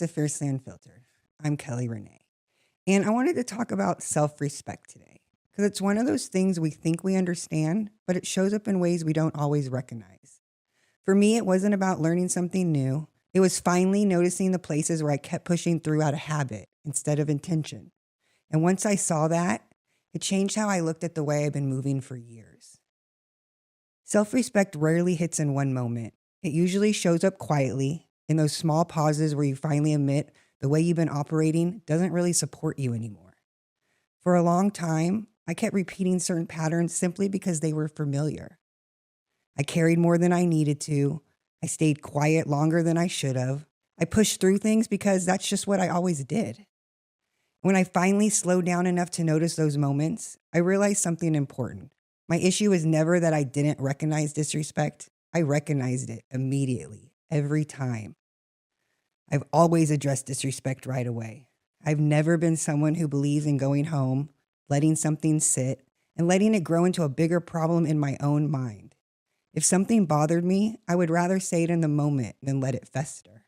to Fiercely Unfiltered. I'm Kelly Renee, and I wanted to talk about self respect today because it's one of those things we think we understand, but it shows up in ways we don't always recognize. For me, it wasn't about learning something new, it was finally noticing the places where I kept pushing through out of habit instead of intention. And once I saw that, it changed how I looked at the way I've been moving for years. Self respect rarely hits in one moment, it usually shows up quietly in those small pauses where you finally admit the way you've been operating doesn't really support you anymore. For a long time, I kept repeating certain patterns simply because they were familiar. I carried more than I needed to. I stayed quiet longer than I should have. I pushed through things because that's just what I always did. When I finally slowed down enough to notice those moments, I realized something important. My issue is never that I didn't recognize disrespect. I recognized it immediately, every time. I've always addressed disrespect right away. I've never been someone who believes in going home, letting something sit, and letting it grow into a bigger problem in my own mind. If something bothered me, I would rather say it in the moment than let it fester.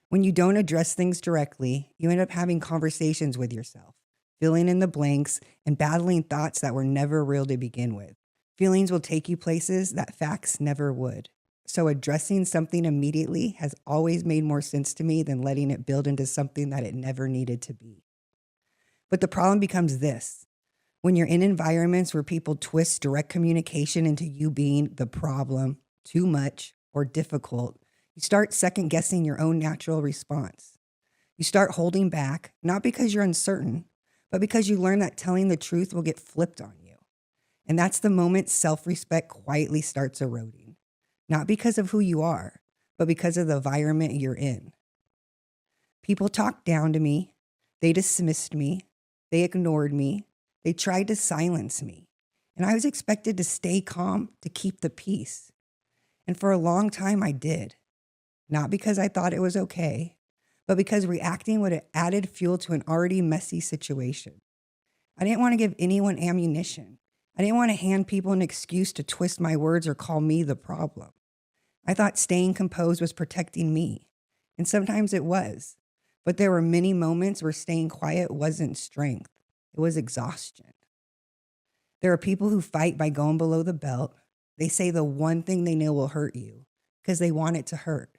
When you don't address things directly, you end up having conversations with yourself, filling in the blanks and battling thoughts that were never real to begin with. Feelings will take you places that facts never would. So addressing something immediately has always made more sense to me than letting it build into something that it never needed to be. But the problem becomes this. When you're in environments where people twist direct communication into you being the problem, too much, or difficult, you start second guessing your own natural response. You start holding back, not because you're uncertain, but because you learn that telling the truth will get flipped on you. And that's the moment self-respect quietly starts eroding. Not because of who you are, but because of the environment you're in. People talked down to me. They dismissed me. They ignored me. They tried to silence me. And I was expected to stay calm, to keep the peace. And for a long time, I did. Not because I thought it was okay, but because reacting would have added fuel to an already messy situation. I didn't want to give anyone ammunition. I didn't want to hand people an excuse to twist my words or call me the problem. I thought staying composed was protecting me, and sometimes it was. But there were many moments where staying quiet wasn't strength, it was exhaustion. There are people who fight by going below the belt. They say the one thing they know will hurt you because they want it to hurt.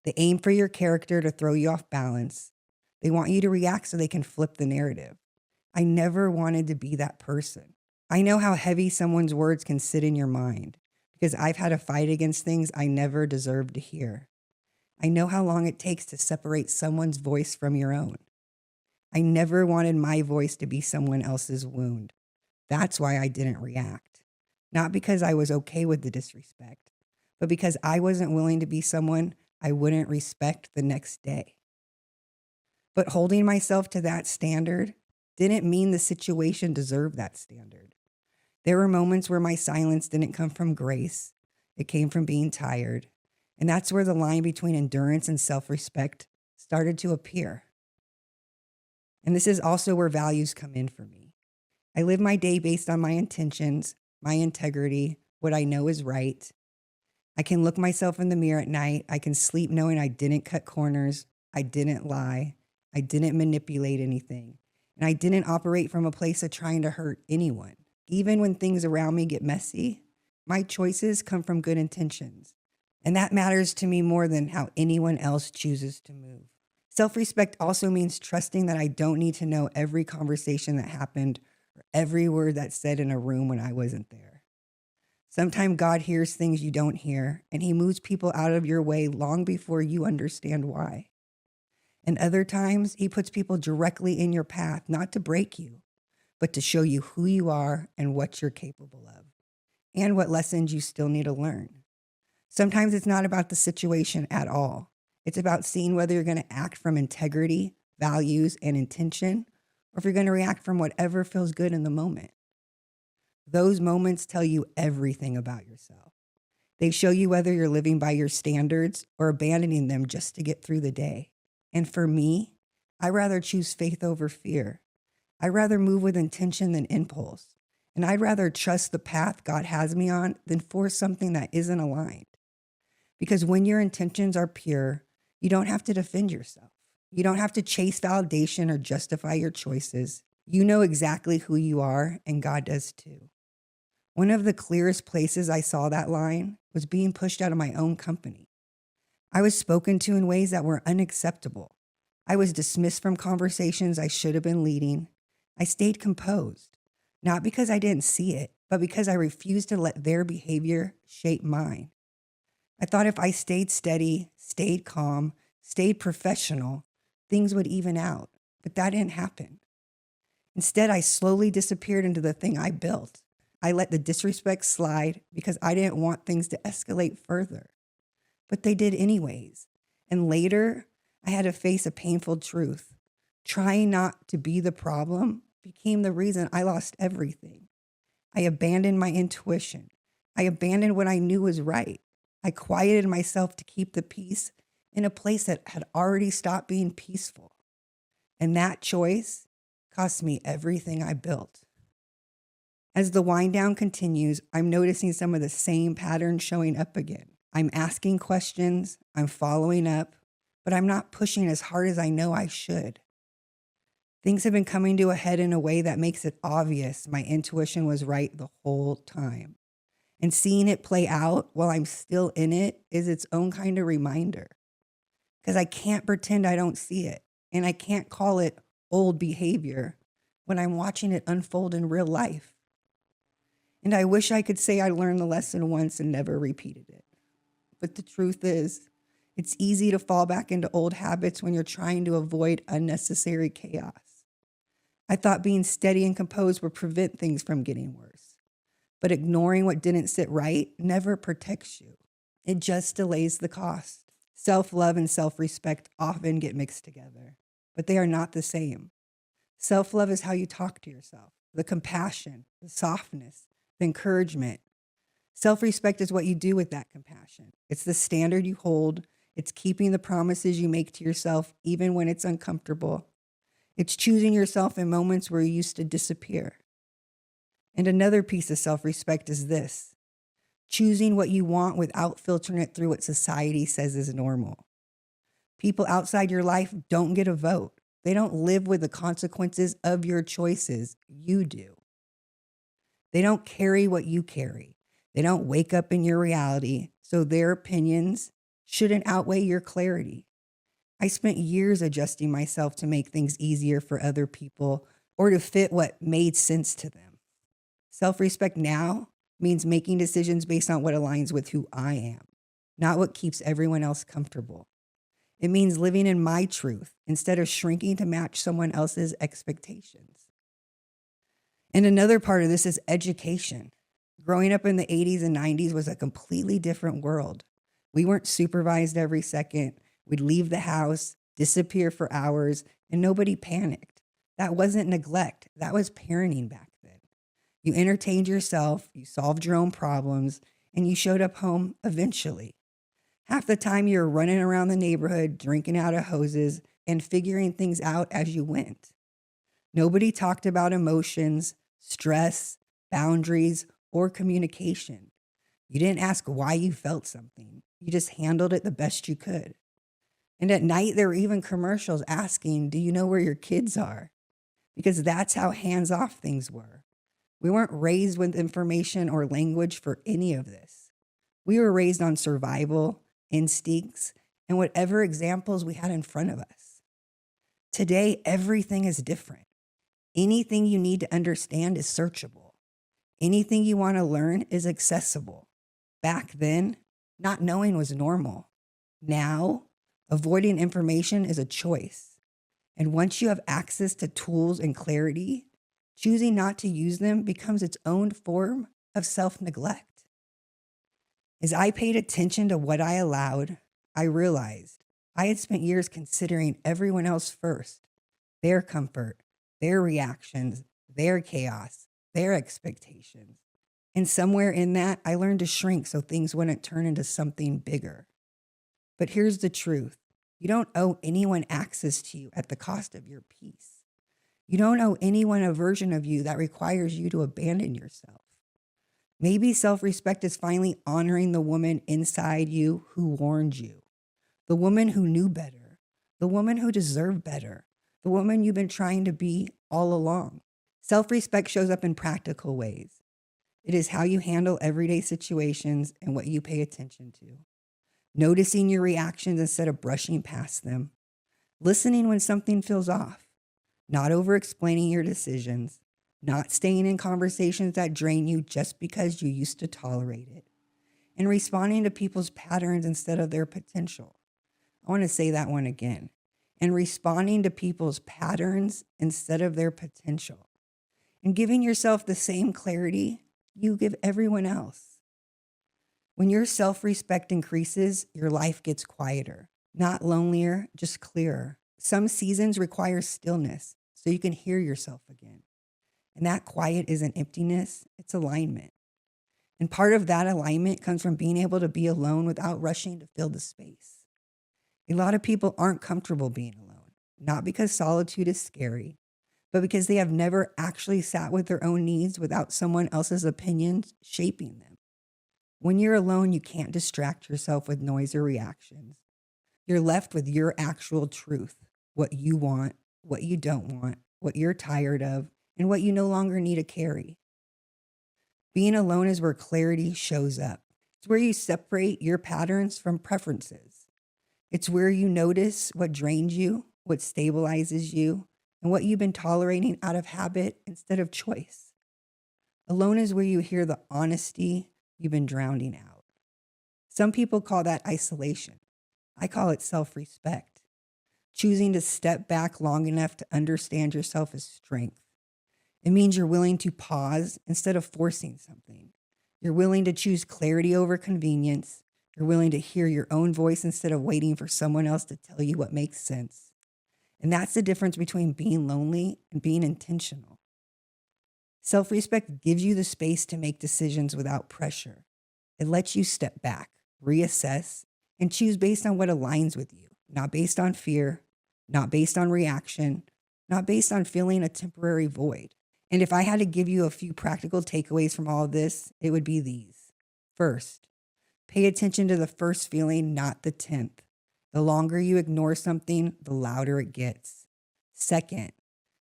They aim for your character to throw you off balance. They want you to react so they can flip the narrative. I never wanted to be that person. I know how heavy someone's words can sit in your mind because I've had to fight against things I never deserved to hear. I know how long it takes to separate someone's voice from your own. I never wanted my voice to be someone else's wound. That's why I didn't react. Not because I was okay with the disrespect, but because I wasn't willing to be someone I wouldn't respect the next day. But holding myself to that standard didn't mean the situation deserved that standard. There were moments where my silence didn't come from grace. It came from being tired. And that's where the line between endurance and self-respect started to appear. And this is also where values come in for me. I live my day based on my intentions, my integrity, what I know is right. I can look myself in the mirror at night. I can sleep knowing I didn't cut corners. I didn't lie. I didn't manipulate anything. And I didn't operate from a place of trying to hurt anyone. Even when things around me get messy, my choices come from good intentions. And that matters to me more than how anyone else chooses to move. Self-respect also means trusting that I don't need to know every conversation that happened or every word that's said in a room when I wasn't there. Sometimes God hears things you don't hear, and he moves people out of your way long before you understand why. And other times, he puts people directly in your path, not to break you, but to show you who you are and what you're capable of, and what lessons you still need to learn. Sometimes it's not about the situation at all. It's about seeing whether you're going to act from integrity, values, and intention, or if you're going to react from whatever feels good in the moment. Those moments tell you everything about yourself. They show you whether you're living by your standards or abandoning them just to get through the day. And for me, I rather choose faith over fear. I'd rather move with intention than impulse. And I'd rather trust the path God has me on than force something that isn't aligned. Because when your intentions are pure, You don't have to defend yourself. You don't have to chase validation or justify your choices. You know exactly who you are, and God does too. One of the clearest places I saw that line was being pushed out of my own company. I was spoken to in ways that were unacceptable. I was dismissed from conversations I should have been leading. I stayed composed, not because I didn't see it, but because I refused to let their behavior shape mine. I thought if I stayed steady, stayed calm, stayed professional, things would even out. But that didn't happen. Instead, I slowly disappeared into the thing I built. I let the disrespect slide because I didn't want things to escalate further. But they did anyways. And later, I had to face a painful truth. Trying not to be the problem became the reason I lost everything. I abandoned my intuition. I abandoned what I knew was right. I quieted myself to keep the peace in a place that had already stopped being peaceful. And that choice cost me everything I built. As the wind down continues, I'm noticing some of the same patterns showing up again. I'm asking questions, I'm following up, but I'm not pushing as hard as I know I should. Things have been coming to a head in a way that makes it obvious my intuition was right the whole time. And seeing it play out while I'm still in it is its own kind of reminder. Because I can't pretend I don't see it, and I can't call it old behavior when I'm watching it unfold in real life. And I wish I could say I learned the lesson once and never repeated it. But the truth is, it's easy to fall back into old habits when you're trying to avoid unnecessary chaos. I thought being steady and composed would prevent things from getting worse. But ignoring what didn't sit right never protects you. It just delays the cost. Self-love and self-respect often get mixed together, but they are not the same. Self-love is how you talk to yourself, the compassion, the softness, the encouragement. Self-respect is what you do with that compassion. It's the standard you hold. It's keeping the promises you make to yourself, even when it's uncomfortable. It's choosing yourself in moments where you used to disappear. And another piece of self-respect is this: choosing what you want without filtering it through what society says is normal. People outside your life don't get a vote. They don't live with the consequences of your choices. You do. They don't carry what you carry. They don't wake up in your reality, so their opinions shouldn't outweigh your clarity. I spent years adjusting myself to make things easier for other people or to fit what made sense to them. Self-respect now means making decisions based on what aligns with who I am, not what keeps everyone else comfortable. It means living in my truth instead of shrinking to match someone else's expectations. And another part of this is education. Growing up in the 80s and 90s was a completely different world. We weren't supervised every second. We'd leave the house, disappear for hours, and nobody panicked. That wasn't neglect. That was parenting back then. You entertained yourself, you solved your own problems, and you showed up home eventually. Half the time you were running around the neighborhood, drinking out of hoses, and figuring things out as you went. Nobody talked about emotions, stress, boundaries, or communication. You didn't ask why you felt something. You just handled it the best you could. And at night, there were even commercials asking, do you know where your kids are? Because that's how hands-off things were. We weren't raised with information or language for any of this. We were raised on survival, instincts, and whatever examples we had in front of us. Today, everything is different. Anything you need to understand is searchable. Anything you want to learn is accessible. Back then, not knowing was normal. Now, avoiding information is a choice. And once you have access to tools and clarity, choosing not to use them becomes its own form of self-neglect. As I paid attention to what I allowed, I realized I had spent years considering everyone else first, their comfort, their reactions, their chaos, their expectations. And somewhere in that, I learned to shrink so things wouldn't turn into something bigger. But here's the truth. You don't owe anyone access to you at the cost of your peace. You don't owe anyone a version of you that requires you to abandon yourself. Maybe self-respect is finally honoring the woman inside you who warned you, the woman who knew better, the woman who deserved better, the woman you've been trying to be all along. Self-respect shows up in practical ways. It is how you handle everyday situations and what you pay attention to. Noticing your reactions instead of brushing past them. Listening when something feels off. Not over-explaining your decisions. Not staying in conversations that drain you just because you used to tolerate it. And responding to people's patterns instead of their potential. I want to say that one again. And responding to people's patterns instead of their potential. And giving yourself the same clarity you give everyone else. When your self-respect increases, your life gets quieter. Not lonelier, just clearer. Some seasons require stillness so you can hear yourself again. And that quiet isn't emptiness, it's alignment. And part of that alignment comes from being able to be alone without rushing to fill the space. A lot of people aren't comfortable being alone, not because solitude is scary, but because they have never actually sat with their own needs without someone else's opinions shaping them. When you're alone, you can't distract yourself with noise or reactions. You're left with your actual truth, what you want, what you don't want, what you're tired of, and what you no longer need to carry. Being alone is where clarity shows up. It's where you separate your patterns from preferences. It's where you notice what drains you, what stabilizes you, and what you've been tolerating out of habit instead of choice. Alone is where you hear the honesty you've been drowning out. Some people call that isolation. I call it self-respect. Choosing to step back long enough to understand yourself is strength. It means you're willing to pause instead of forcing something. You're willing to choose clarity over convenience. You're willing to hear your own voice instead of waiting for someone else to tell you what makes sense. And that's the difference between being lonely and being intentional. Self-respect gives you the space to make decisions without pressure. It lets you step back, reassess, and choose based on what aligns with you, not based on fear, not based on reaction, not based on feeling a temporary void. And if I had to give you a few practical takeaways from all of this, it would be these. First, pay attention to the first feeling, not the 10th. The longer you ignore something, the louder it gets. Second,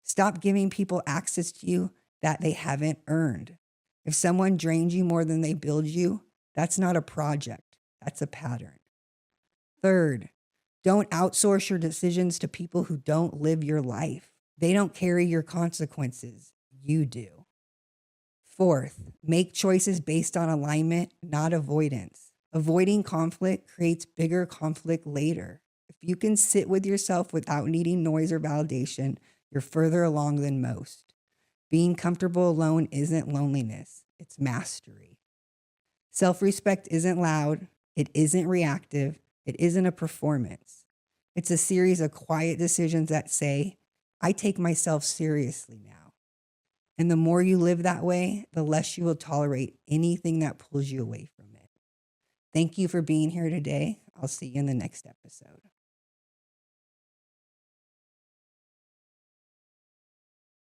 stop giving people access to you that they haven't earned. If someone drains you more than they build you, that's not a project, that's a pattern. Third, don't outsource your decisions to people who don't live your life. They don't carry your consequences, you do. Fourth, make choices based on alignment, not avoidance. Avoiding conflict creates bigger conflict later. If you can sit with yourself without needing noise or validation, you're further along than most. Being comfortable alone isn't loneliness, it's mastery. Self-respect isn't loud, it isn't reactive, it isn't a performance. It's a series of quiet decisions that say, I take myself seriously now. And the more you live that way, the less you will tolerate anything that pulls you away from it. Thank you for being here today. I'll see you in the next episode.